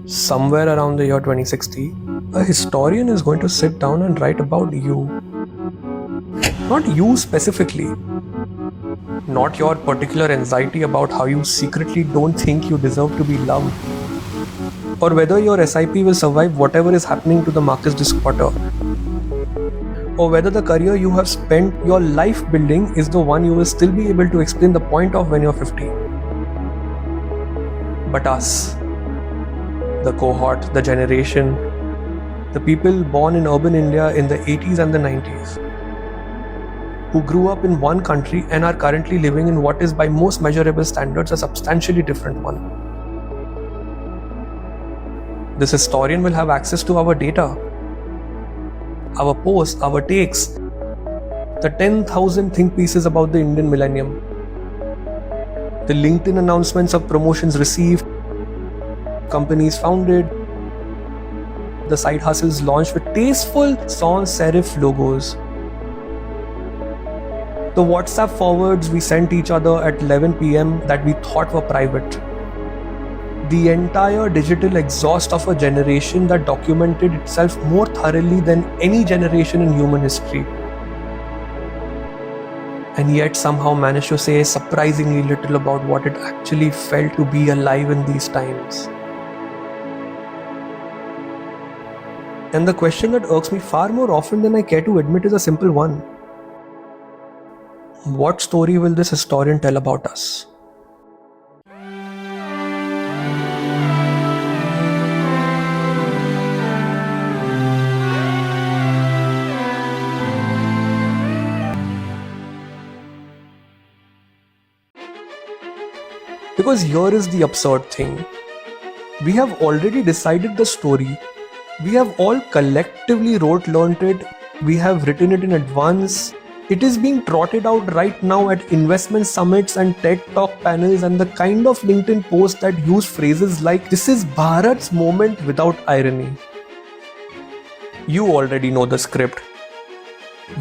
somewhere around the year 2060, a historian is going to sit down and write about you. Not you specifically. Not your particular anxiety about how you secretly don't think you deserve to be loved. Or whether your SIP will survive whatever is happening to the Marxist quarter. Or whether the career you have spent your life building is the one you will still be able to explain the point of when you're 50. But us, the cohort, the generation, the people born in urban India in the 80s and the 90s, who grew up in one country and are currently living in what is by most measurable standards a substantially different one. This historian will have access to our data, our posts, our takes, the 10,000 think pieces about the Indian millennium, the LinkedIn announcements of promotions received, companies founded, the side hustles launched with tasteful sans serif logos, the WhatsApp forwards we sent each other at 11 p.m. that we thought were private, the entire digital exhaust of a generation that documented itself more thoroughly than any generation in human history, and yet somehow managed to say surprisingly little about what it actually felt to be alive in these times. And the question that irks me far more often than I care to admit is a simple one. What story will this historian tell about us? Because here is the absurd thing. We have already decided the story. We have all collectively learnt it. We have written it in advance. It is being trotted out right now at investment summits and TED Talk panels and the kind of LinkedIn posts that use phrases like, "This is Bharat's moment," without irony. You already know the script.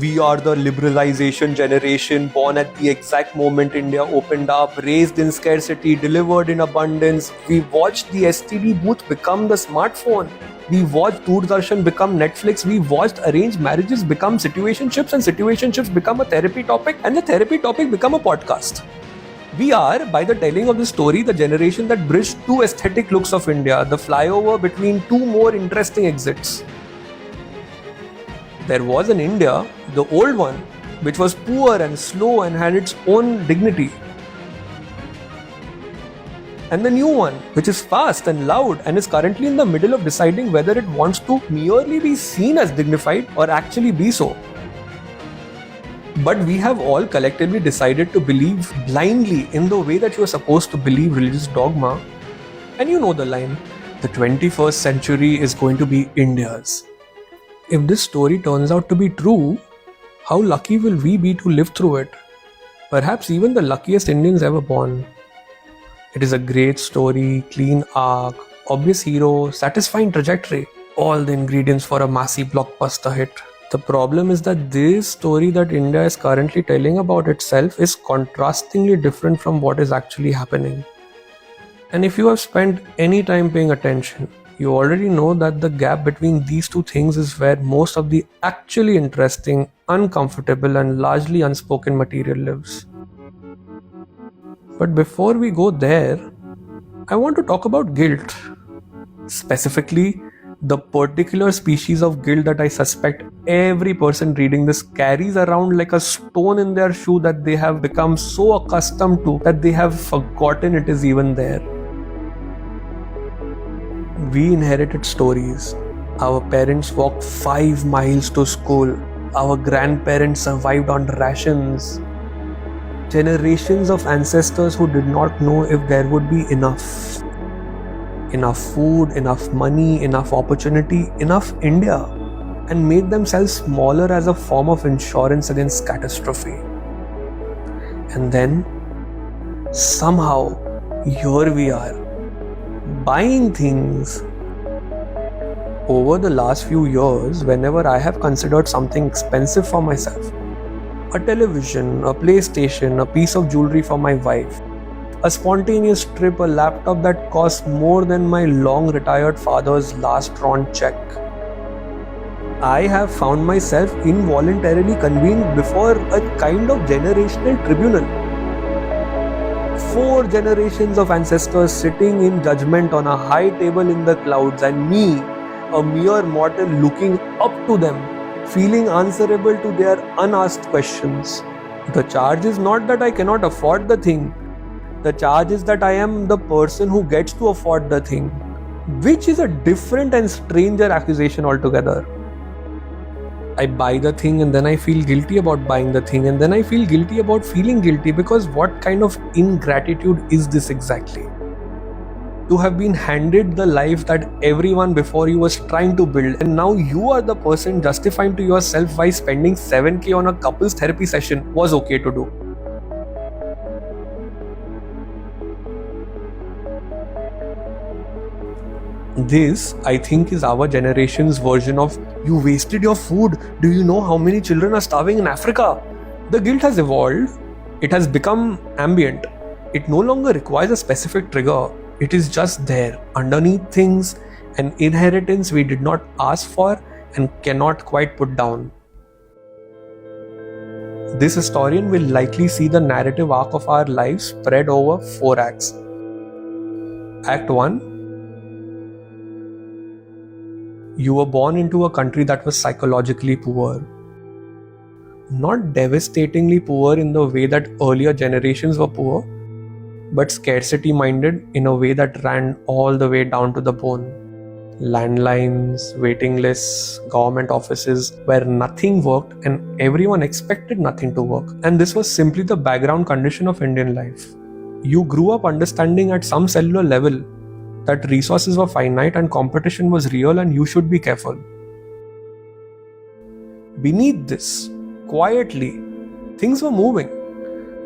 We are the liberalization generation, born at the exact moment India opened up, raised in scarcity, delivered in abundance. We watched the STD booth become the smartphone. We watched Doordarshan become Netflix. We watched arranged marriages become situationships, and situationships become a therapy topic, and the therapy topic become a podcast. We are, by the telling of the story, the generation that bridged two aesthetic looks of India, the flyover between two more interesting exits. There was an India, the old one, which was poor and slow and had its own dignity. And the new one, which is fast and loud and is currently in the middle of deciding whether it wants to merely be seen as dignified or actually be so. But we have all collectively decided to believe blindly in the way that you are supposed to believe religious dogma. And you know the line, the 21st century is going to be India's. If this story turns out to be true, how lucky will we be to live through it? Perhaps even the luckiest Indians ever born. It is a great story, clean arc, obvious hero, satisfying trajectory, all the ingredients for a massive blockbuster hit. The problem is that this story that India is currently telling about itself is contrastingly different from what is actually happening. And if you have spent any time paying attention, you already know that the gap between these two things is where most of the actually interesting, uncomfortable, and largely unspoken material lives. But before we go there, I want to talk about guilt. Specifically, the particular species of guilt that I suspect every person reading this carries around like a stone in their shoe that they have become so accustomed to that they have forgotten it is even there. We inherited stories. Our parents walked 5 miles to school. Our grandparents survived on rations. Generations of ancestors who did not know if there would be enough. Enough food, enough money, enough opportunity, enough India, and made themselves smaller as a form of insurance against catastrophe. And then, somehow, here we are, buying things. Over the last few years, whenever I have considered something expensive for myself, a television, a PlayStation, a piece of jewelry for my wife, a spontaneous trip, a laptop that costs more than my long retired father's last drawn check. I have found myself involuntarily convened before a kind of generational tribunal. 4 generations of ancestors sitting in judgment on a high table in the clouds, and me, a mere mortal looking up to them, feeling answerable to their unasked questions. The charge is not that I cannot afford the thing. The charge is that I am the person who gets to afford the thing, which is a different and stranger accusation altogether. I buy the thing and then I feel guilty about buying the thing, and then I feel guilty about feeling guilty, because what kind of ingratitude is this exactly? To have been handed the life that everyone before you was trying to build, and now you are the person justifying to yourself why spending 7k on a couples therapy session was okay to do. This, I think, is our generation's version of "you wasted your food. Do you know how many children are starving in Africa?" The guilt has evolved. It has become ambient. It no longer requires a specific trigger. It is just there, underneath things, an inheritance we did not ask for and cannot quite put down. This historian will likely see the narrative arc of our lives spread over 4 acts. Act 1. You were born into a country that was psychologically poor. Not devastatingly poor in the way that earlier generations were poor, but scarcity minded in a way that ran all the way down to the bone. Landlines, waiting lists, government offices where nothing worked and everyone expected nothing to work. And this was simply the background condition of Indian life. You grew up understanding at some cellular level that resources were finite and competition was real and you should be careful. Beneath this, quietly, things were moving.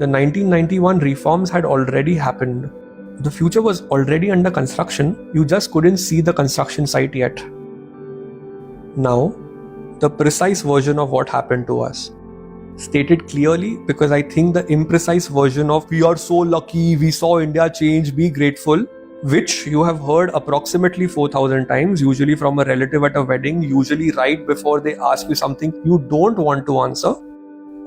The 1991 reforms had already happened. The future was already under construction, you just couldn't see the construction site yet. Now, the precise version of what happened to us. Stated clearly, because I think the imprecise version of "we are so lucky, we saw India change, be grateful," which you have heard approximately 4,000 times, usually from a relative at a wedding, usually right before they ask you something you don't want to answer.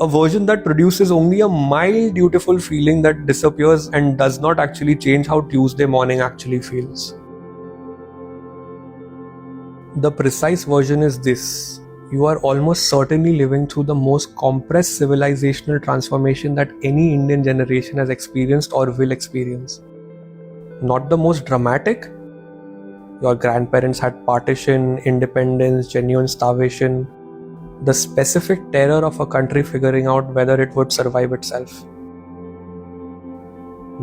A version that produces only a mild, dutiful feeling that disappears and does not actually change how Tuesday morning actually feels. The precise version is this: you are almost certainly living through the most compressed civilizational transformation that any Indian generation has experienced or will experience. Not the most dramatic. Your grandparents had partition, independence, genuine starvation, the specific terror of a country figuring out whether it would survive itself.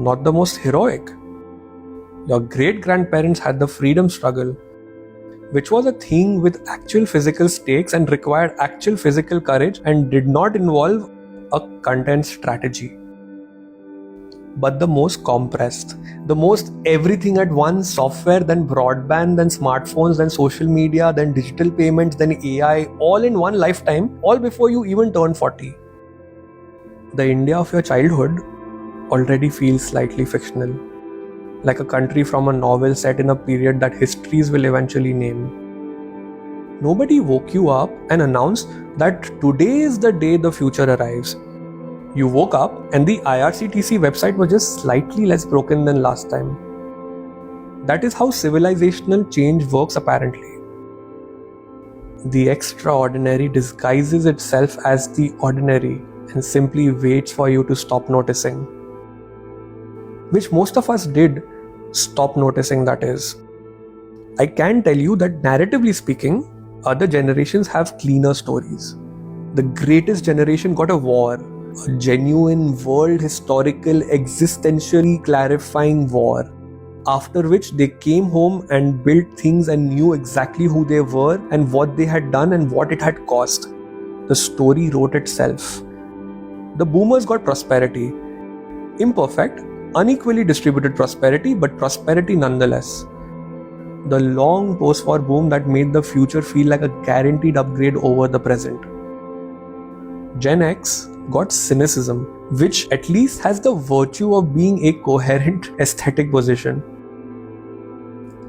Not the most heroic. Your great-grandparents had the freedom struggle, which was a thing with actual physical stakes and required actual physical courage and did not involve a content strategy. But the most compressed, the most everything at once: software, then broadband, then smartphones, then social media, then digital payments, then AI, all in one lifetime, all before you even turn 40. The India of your childhood already feels slightly fictional, like a country from a novel set in a period that histories will eventually name. Nobody woke you up and announced that today is the day the future arrives. You woke up and the IRCTC website was just slightly less broken than last time. That is how civilizational change works apparently. The extraordinary disguises itself as the ordinary and simply waits for you to stop noticing. Which most of us did stop noticing, that is. I can tell you that narratively speaking, other generations have cleaner stories. The greatest generation got a war. A genuine world historical existentially clarifying war, after which they came home and built things and knew exactly who they were and what they had done and what it had cost. The story wrote itself. The boomers got prosperity. Imperfect, unequally distributed prosperity, but prosperity nonetheless. The long post-war boom that made the future feel like a guaranteed upgrade over the present. Gen X got cynicism. which at least has the virtue of being a coherent aesthetic position.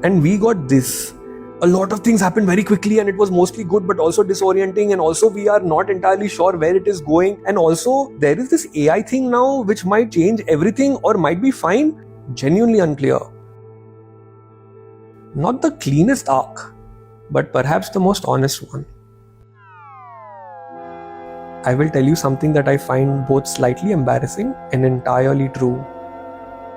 And we got this. A lot of things happened very quickly and it was mostly good but also disorienting, and also we are not entirely sure where it is going, and also there is this AI thing now which might change everything or might be fine. Genuinely unclear. Not the cleanest arc, but perhaps the most honest one. I will tell you something that I find both slightly embarrassing and entirely true.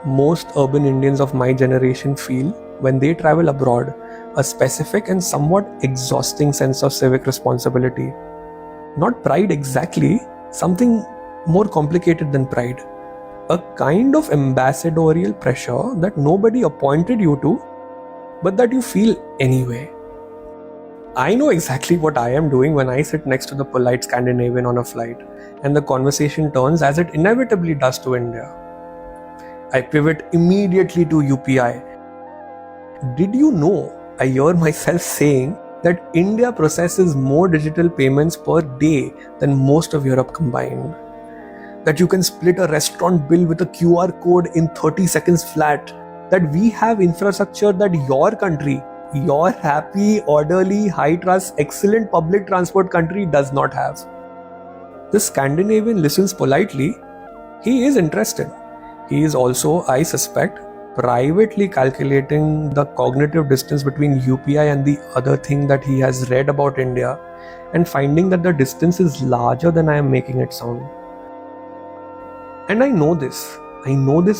Most urban Indians of my generation feel, when they travel abroad, a specific and somewhat exhausting sense of civic responsibility. Not pride exactly, something more complicated than pride. A kind of ambassadorial pressure that nobody appointed you to, but that you feel anyway. I know exactly what I am doing when I sit next to the polite Scandinavian on a flight, and the conversation turns as it inevitably does to India. I pivot immediately to UPI. Did you know I hear myself saying that India processes more digital payments per day than most of Europe combined? That you can split a restaurant bill with a QR code in 30 seconds flat? That we have infrastructure that your country, your happy, orderly, high-trust, excellent public transport country does not have? The Scandinavian listens politely. He is interested. He is also, I suspect, privately calculating the cognitive distance between UPI and the other thing that he has read about India, and finding that the distance is larger than I am making it sound. And I know this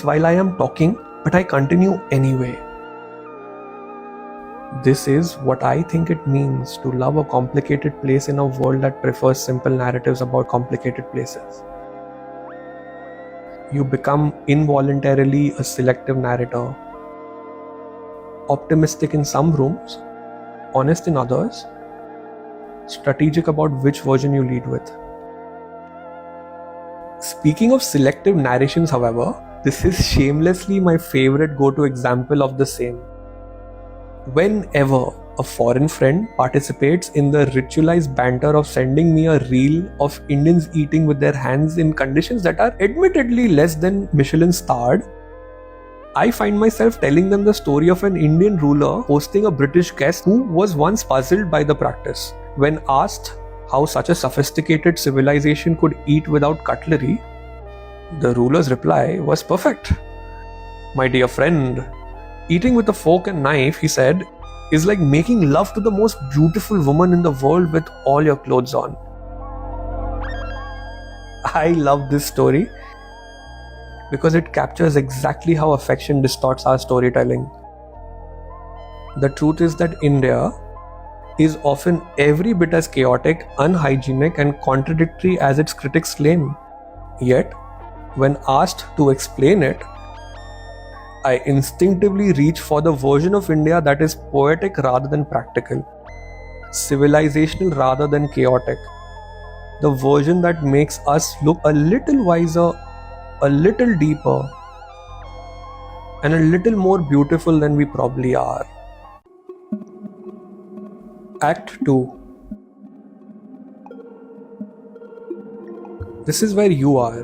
while I am talking, but I continue anyway. This is what I think it means to love a complicated place in a world that prefers simple narratives about complicated places. You become involuntarily a selective narrator. Optimistic in some rooms, honest in others, strategic about which version you lead with. Speaking of selective narrations, however, this is shamelessly my favorite go-to example of the same. Whenever a foreign friend participates in the ritualized banter of sending me a reel of Indians eating with their hands in conditions that are admittedly less than Michelin starred, I find myself telling them the story of an Indian ruler hosting a British guest who was once puzzled by the practice. When asked how such a sophisticated civilization could eat without cutlery, the ruler's reply was perfect. "My dear friend, eating with a fork and knife," he said, "is like making love to the most beautiful woman in the world with all your clothes on." I love this story because it captures exactly how affection distorts our storytelling. The truth is that India is often every bit as chaotic, unhygienic, and contradictory as its critics claim. Yet, when asked to explain it, I instinctively reach for the version of India that is poetic rather than practical, civilizational rather than chaotic, the version that makes us look a little wiser, a little deeper, and a little more beautiful than we probably are. Act 2. This is where you are,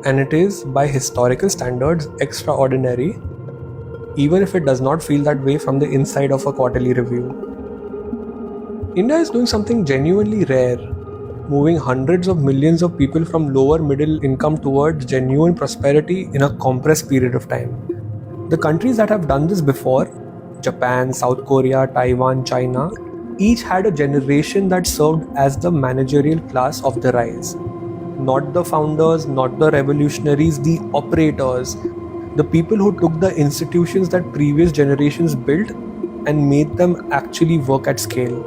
and it is, by historical standards, extraordinary, even if it does not feel that way from the inside of a quarterly review. India is doing something genuinely rare, moving hundreds of millions of people from lower middle income towards genuine prosperity in a compressed period of time. The countries that have done this before, Japan, South Korea, Taiwan, China, each had a generation that served as the managerial class of the rise. Not the founders, not the revolutionaries, the operators, the people who took the institutions that previous generations built and made them actually work at scale.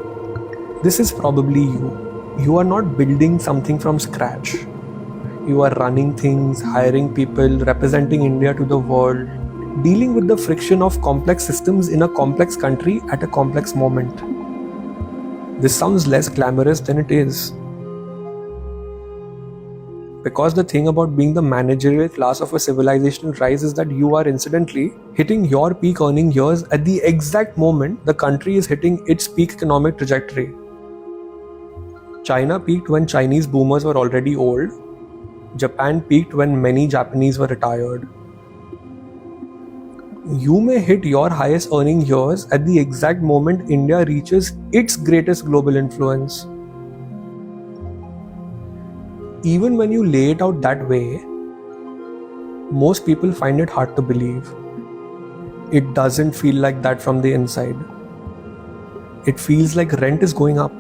This is probably you. You are not building something from scratch. You are running things, hiring people, representing India to the world, dealing with the friction of complex systems in a complex country at a complex moment. This sounds less glamorous than it is. Because the thing about being the managerial class of a civilizational rise is that you are incidentally hitting your peak earning years at the exact moment the country is hitting its peak economic trajectory. China peaked when Chinese boomers were already old. Japan peaked when many Japanese were retired. You may hit your highest earning years at the exact moment India reaches its greatest global influence. Even when you lay it out that way, most people find it hard to believe. It doesn't feel like that from the inside. It feels like rent is going up,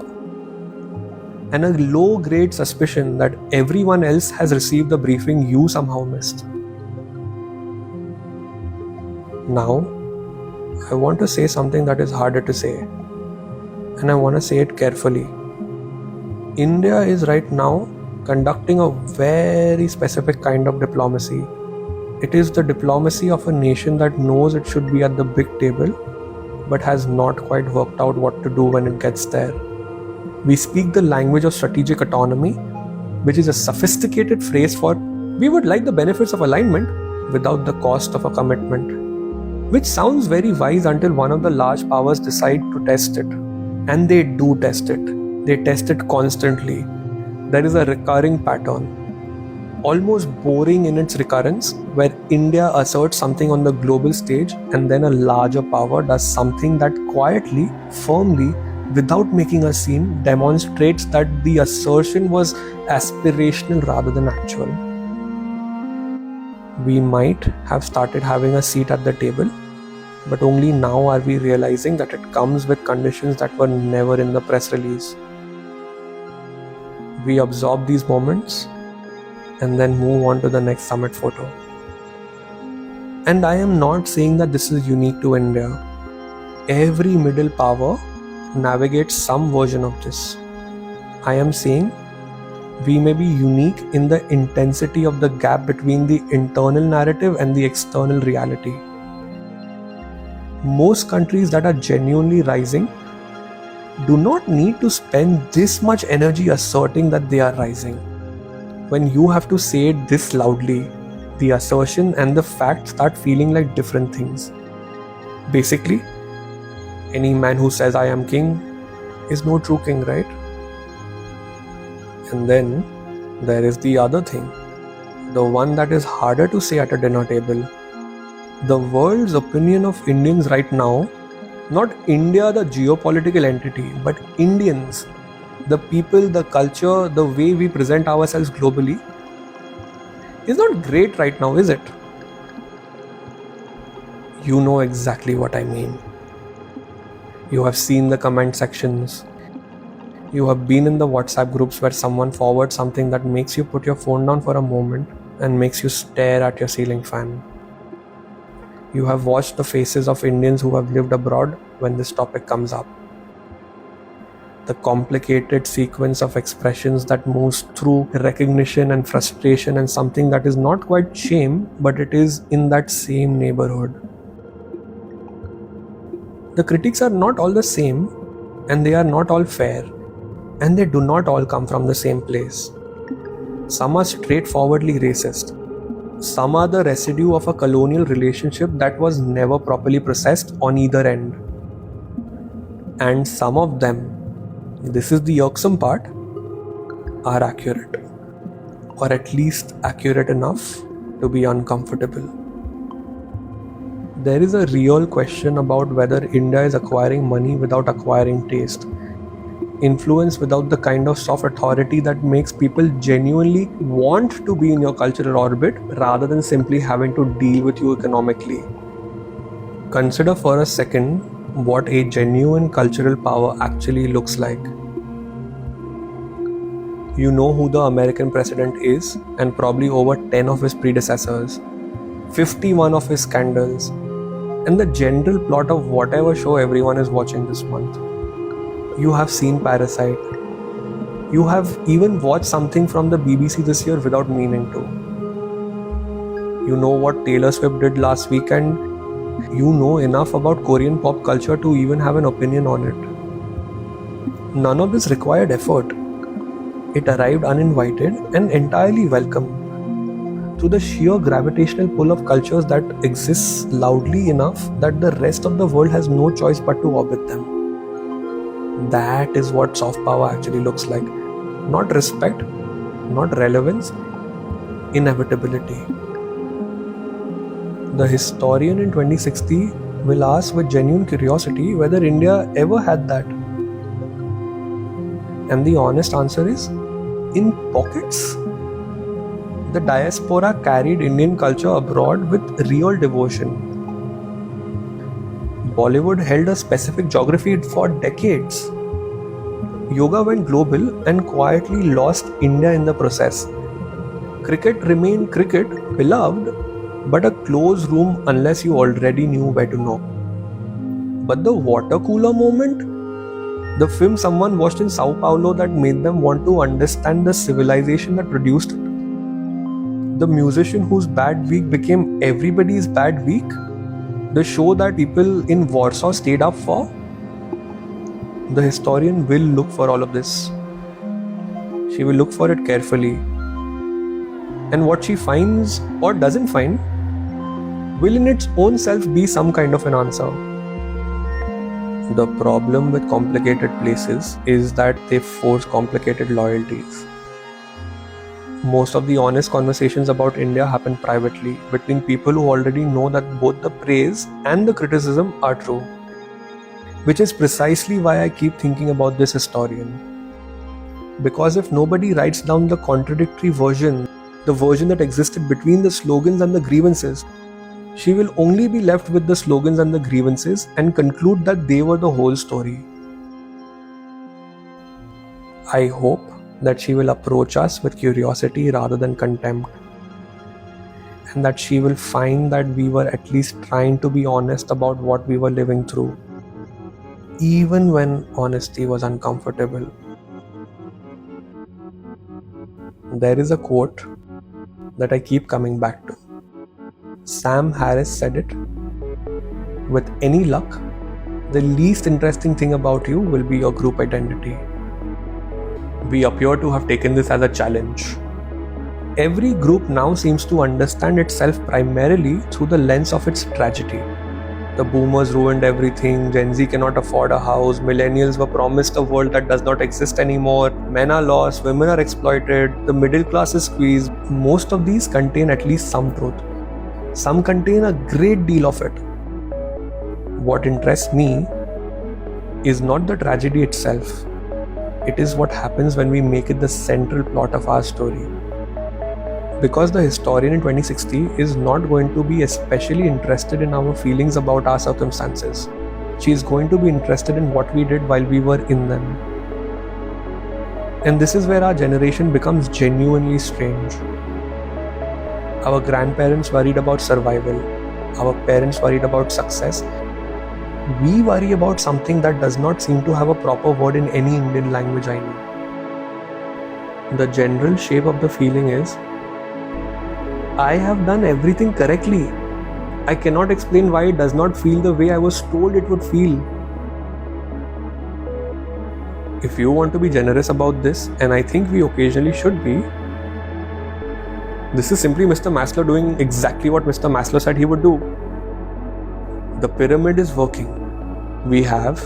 and a low-grade suspicion that everyone else has received the briefing you somehow missed. Now, I want to say something that is harder to say, and I want to say it carefully. India is right now conducting a very specific kind of diplomacy. It is the diplomacy of a nation that knows it should be at the big table, but has not quite worked out what to do when it gets there. We speak the language of strategic autonomy, which is a sophisticated phrase for we would like the benefits of alignment without the cost of a commitment, which sounds very wise until one of the large powers decide to test it. And they do test it. They test it constantly. There is a recurring pattern, almost boring in its recurrence, where India asserts something on the global stage and then a larger power does something that quietly, firmly, without making a scene, demonstrates that the assertion was aspirational rather than actual. We might have started having a seat at the table, but only now are we realizing that it comes with conditions that were never in the press release. We absorb these moments and then move on to the next summit photo. And I am not saying that this is unique to India. Every middle power navigates some version of this. I am saying we may be unique in the intensity of the gap between the internal narrative and the external reality. Most countries that are genuinely rising do not need to spend this much energy asserting that they are rising. When you have to say it this loudly, the assertion and the fact start feeling like different things. Basically, any man who says I am king is no true king, right? And then there is the other thing, the one that is harder to say at a dinner table. The world's opinion of Indians right now, not India the geopolitical entity, but Indians, the people, the culture, the way we present ourselves globally, is not great right now, is it? You know exactly what I mean. You have seen the comment sections. You have been in the WhatsApp groups where someone forwards something that makes you put your phone down for a moment and makes you stare at your ceiling fan. You have watched the faces of Indians who have lived abroad when this topic comes up. The complicated sequence of expressions that moves through recognition and frustration and something that is not quite shame, but it is in that same neighborhood. The critiques are not all the same, and they are not all fair, and they do not all come from the same place. Some are straightforwardly racist. Some are the residue of a colonial relationship that was never properly processed on either end. And some of them, this is the irksome part, are accurate, or at least accurate enough to be uncomfortable. There is a real question about whether India is acquiring money without acquiring taste, influence without the kind of soft authority that makes people genuinely want to be in your cultural orbit rather than simply having to deal with you economically. Consider for a second what a genuine cultural power actually looks like. You know who the American president is, and probably over 10 of his predecessors, 51 of his scandals, and the general plot of whatever show everyone is watching this month. You have seen Parasite. You have even watched something from the BBC this year without meaning to. You know what Taylor Swift did last weekend. You know enough about Korean pop culture to even have an opinion on it. None of this required effort. It arrived uninvited and entirely welcome, through the sheer gravitational pull of cultures that exists loudly enough that the rest of the world has no choice but to orbit them. That is what soft power actually looks like. Not respect, not relevance, inevitability. The historian in 2060 will ask with genuine curiosity whether India ever had that. And the honest answer is, in pockets. The diaspora carried Indian culture abroad with real devotion. Bollywood held a specific geography for decades. Yoga went global and quietly lost India in the process. Cricket remained cricket, beloved, but a closed room unless you already knew where to knock. But the water cooler moment, the film someone watched in Sao Paulo that made them want to understand the civilization that produced it. The musician whose bad week became everybody's bad week. The show that people in Warsaw stayed up for. The historian will look for all of this. She will look for it carefully. And what she finds or doesn't find will in its own self be some kind of an answer. The problem with complicated places is that they force complicated loyalties. Most of the honest conversations about India happen privately between people who already know that both the praise and the criticism are true. Which is precisely why I keep thinking about this historian. Because if nobody writes down the contradictory version, the version that existed between the slogans and the grievances, she will only be left with the slogans and the grievances and conclude that they were the whole story. I hope that she will approach us with curiosity rather than contempt, and that she will find that we were at least trying to be honest about what we were living through, even when honesty was uncomfortable. There is a quote that I keep coming back to. Sam Harris said it, "With any luck, the least interesting thing about you will be your group identity." We appear to have taken this as a challenge. Every group now seems to understand itself primarily through the lens of its tragedy. The boomers ruined everything, Gen Z cannot afford a house, millennials were promised a world that does not exist anymore, men are lost, women are exploited, the middle class is squeezed. Most of these contain at least some truth. Some contain a great deal of it. What interests me is not the tragedy itself. It is what happens when we make it the central plot of our story. Because the historian in 2060 is not going to be especially interested in our feelings about our circumstances. She is going to be interested in what we did while we were in them. And this is where our generation becomes genuinely strange. Our grandparents worried about survival. Our parents worried about success. We worry about something that does not seem to have a proper word in any Indian language I know. The general shape of the feeling is, I have done everything correctly. I cannot explain why it does not feel the way I was told it would feel. If you want to be generous about this, and I think we occasionally should be, this is simply Mr. Maslow doing exactly what Mr. Maslow said he would do. The pyramid is working. We have,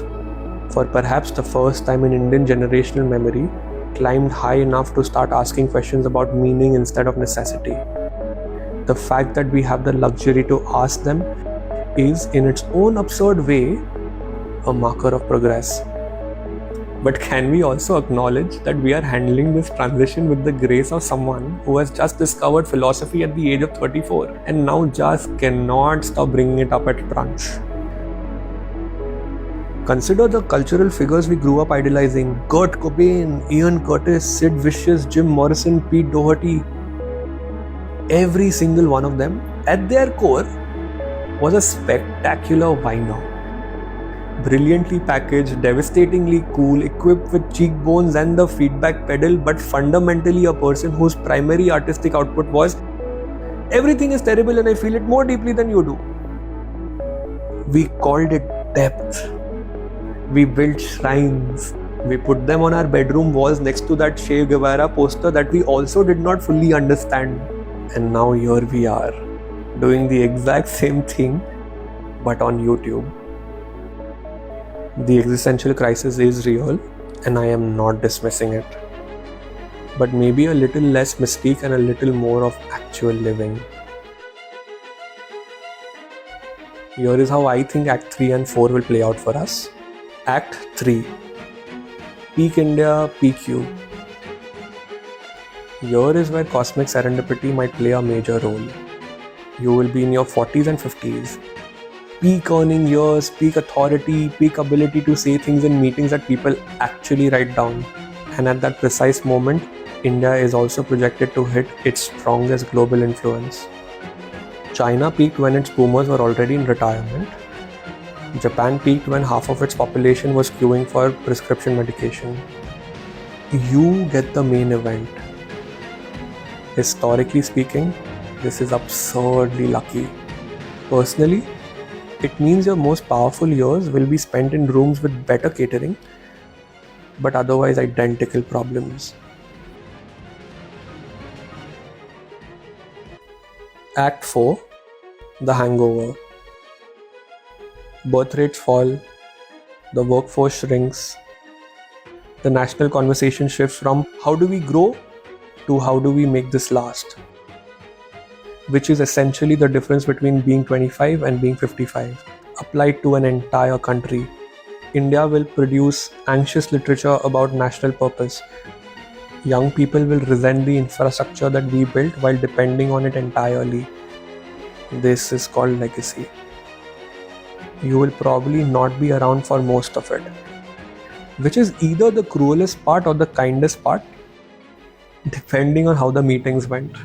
for perhaps the first time in Indian generational memory, climbed high enough to start asking questions about meaning instead of necessity. The fact that we have the luxury to ask them is, in its own absurd way, a marker of progress. But can we also acknowledge that we are handling this transition with the grace of someone who has just discovered philosophy at the age of 34 and now just cannot stop bringing it up at brunch? Consider the cultural figures we grew up idolizing: Kurt Cobain, Ian Curtis, Sid Vicious, Jim Morrison, Pete Doherty. Every single one of them, at their core, was a spectacular whiner. Brilliantly packaged, devastatingly cool, equipped with cheekbones and the feedback pedal, but fundamentally a person whose primary artistic output was, everything is terrible and I feel it more deeply than you do. We called it depth. We built shrines. We put them on our bedroom walls next to that Che Guevara poster that we also did not fully understand. And now here we are, doing the exact same thing, but on YouTube. The existential crisis is real, and I am not dismissing it. but maybe a little less mystique and a little more of actual living. Here is how I think Act 3 and 4 will play out for us. Act 3. Peak India, Peak You. Here is where cosmic serendipity might play a major role. You will be in your 40s and 50s. Peak earning years, peak authority, peak ability to say things in meetings that people actually write down. And at that precise moment, India is also projected to hit its strongest global influence. China peaked when its boomers were already in retirement. Japan peaked when half of its population was queuing for prescription medication. You get the main event. Historically speaking, this is absurdly lucky. Personally, it means your most powerful years will be spent in rooms with better catering, but otherwise identical problems. Act 4. The Hangover. Birth rates fall, the workforce shrinks, the national conversation shifts from how do we grow to how do we make this last, which is essentially the difference between being 25 and being 55, applied to an entire country. India will produce anxious literature about national purpose. Young people will resent the infrastructure that we built while depending on it entirely. This is called legacy. You will probably not be around for most of it, which is either the cruelest part or the kindest part, depending on how the meetings went.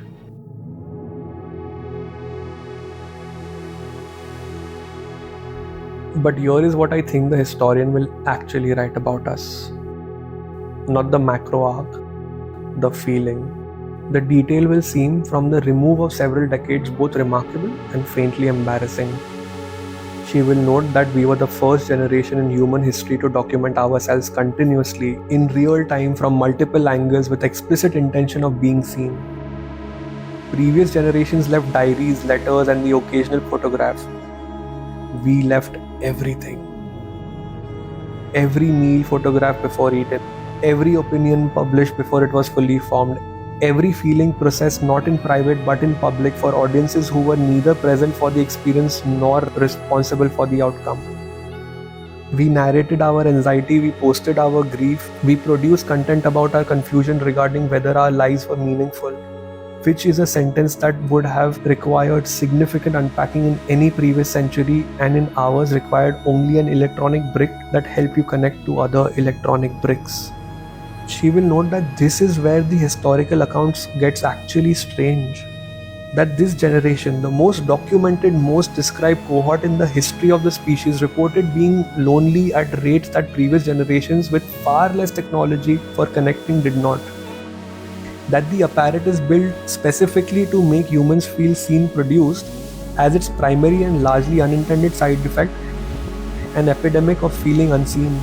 But here is what I think the historian will actually write about us. Not the macro arc, the feeling. The detail will seem, from the remove of several decades, both remarkable and faintly embarrassing. She will note that we were the first generation in human history to document ourselves continuously, in real time, from multiple angles with explicit intention of being seen. Previous generations left diaries, letters, and the occasional photograph. We left everything. Every meal photographed before eaten, every opinion published before it was fully formed, every feeling processed not in private but in public for audiences who were neither present for the experience nor responsible for the outcome. We narrated our anxiety, we posted our grief, we produced content about our confusion regarding whether our lives were meaningful, which is a sentence that would have required significant unpacking in any previous century, and in ours required only an electronic brick that helped you connect to other electronic bricks. She will note that this is where the historical accounts gets actually strange. That this generation, the most documented, most described cohort in the history of the species, reported being lonely at rates that previous generations with far less technology for connecting did not. That the apparatus built specifically to make humans feel seen produced, as its primary and largely unintended side effect, an epidemic of feeling unseen.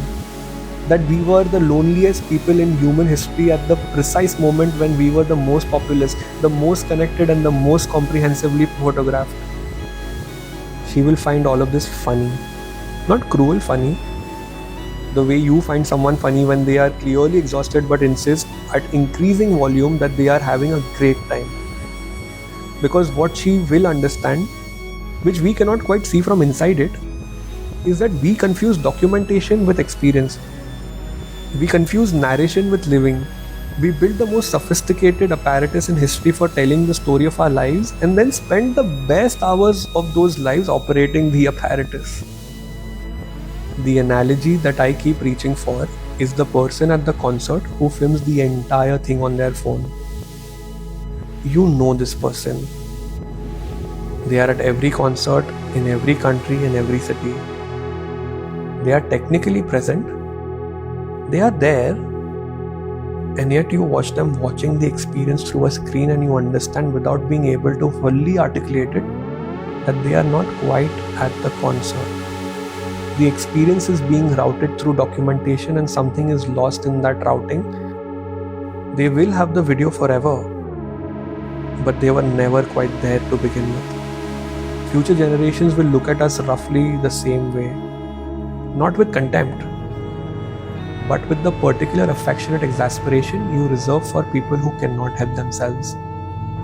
That we were the loneliest people in human history at the precise moment when we were the most populous, the most connected, and the most comprehensively photographed. She will find all of this funny. Not cruel funny, the way you find someone funny when they are clearly exhausted but insist at increasing volume that they are having a great time. Because what she will understand, which we cannot quite see from inside it, is that we confuse documentation with experience. We confuse narration with living. We build the most sophisticated apparatus in history for telling the story of our lives and then spend the best hours of those lives operating the apparatus. The analogy that I keep reaching for is the person at the concert who films the entire thing on their phone. You know this person. They are at every concert, in every country, in every city. They are technically present. They are there, and yet you watch them watching the experience through a screen and you understand without being able to fully articulate it that they are not quite at the concert. The experience is being routed through documentation and something is lost in that routing. They will have the video forever, but they were never quite there to begin with. Future generations will look at us roughly the same way, not with contempt, but with the particular affectionate exasperation you reserve for people who cannot help themselves.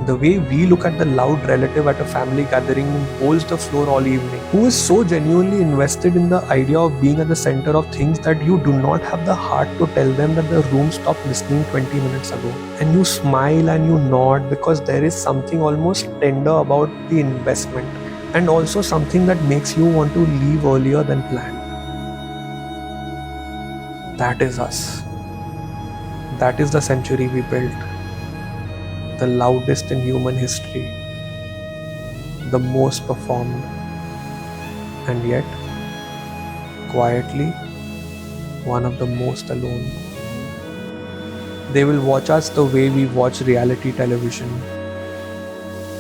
The way we look at the loud relative at a family gathering who holds the floor all evening, who is so genuinely invested in the idea of being at the center of things that you do not have the heart to tell them that the room stopped listening 20 minutes ago. And you smile and you nod because there is something almost tender about the investment, and also something that makes you want to leave earlier than planned. That is us. That is the century we built. The loudest in human history, the most performed, and yet, quietly, one of the most alone. They will watch us the way we watch reality television,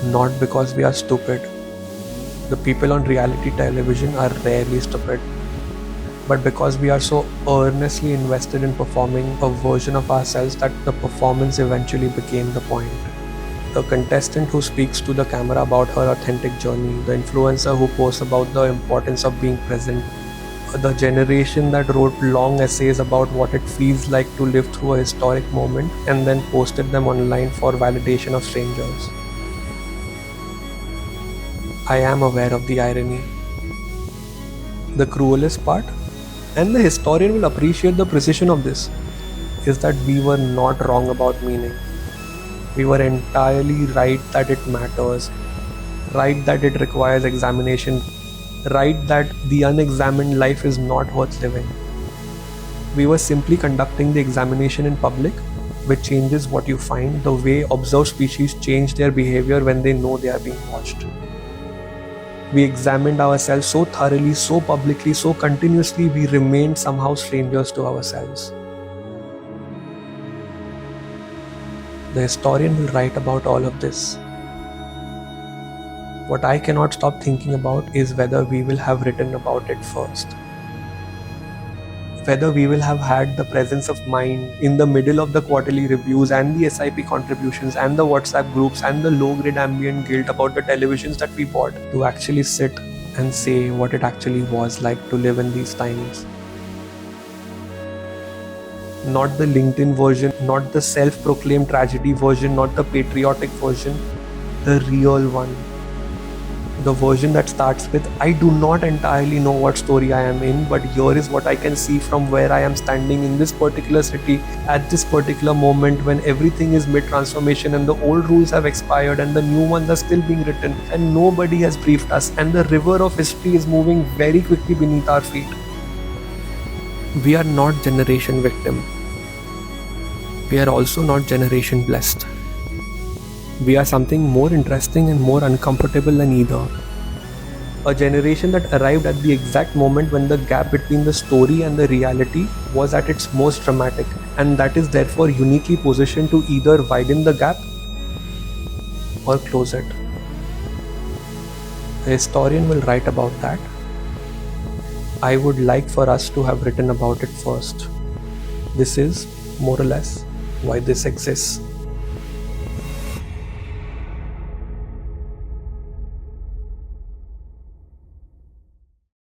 not because we are stupid. The people on reality television are rarely stupid, but because we are so earnestly invested in performing a version of ourselves that the performance eventually became the point. The contestant who speaks to the camera about her authentic journey, the influencer who posts about the importance of being present, the generation that wrote long essays about what it feels like to live through a historic moment and then posted them online for validation of strangers. I am aware of the irony. The cruelest part, and the historian will appreciate the precision of this, is that we were not wrong about meaning. We were entirely right that it matters, right that it requires examination, right that the unexamined life is not worth living. We were simply conducting the examination in public, which changes what you find, the way observed species change their behavior when they know they are being watched. We examined ourselves so thoroughly, so publicly, so continuously, we remained somehow strangers to ourselves. The historian will write about all of this. What I cannot stop thinking about is whether we will have written about it first. Whether we will have had the presence of mind in the middle of the quarterly reviews and the SIP contributions and the WhatsApp groups and the low-grade ambient guilt about the televisions that we bought to actually sit and say what it actually was like to live in these times. Not the LinkedIn version, not the self-proclaimed tragedy version, not the patriotic version, the real one. The version that starts with, I do not entirely know what story I am in, but here is what I can see from where I am standing in this particular city at this particular moment when everything is mid-transformation and the old rules have expired and the new ones are still being written and nobody has briefed us and the river of history is moving very quickly beneath our feet. We are not generation victim. We are also not generation blessed. We are something more interesting and more uncomfortable than either. A generation that arrived at the exact moment when the gap between the story and the reality was at its most dramatic, and that is therefore uniquely positioned to either widen the gap or close it. The historian will write about that. I would like for us to have written about it first. This is, more or less, why this exists.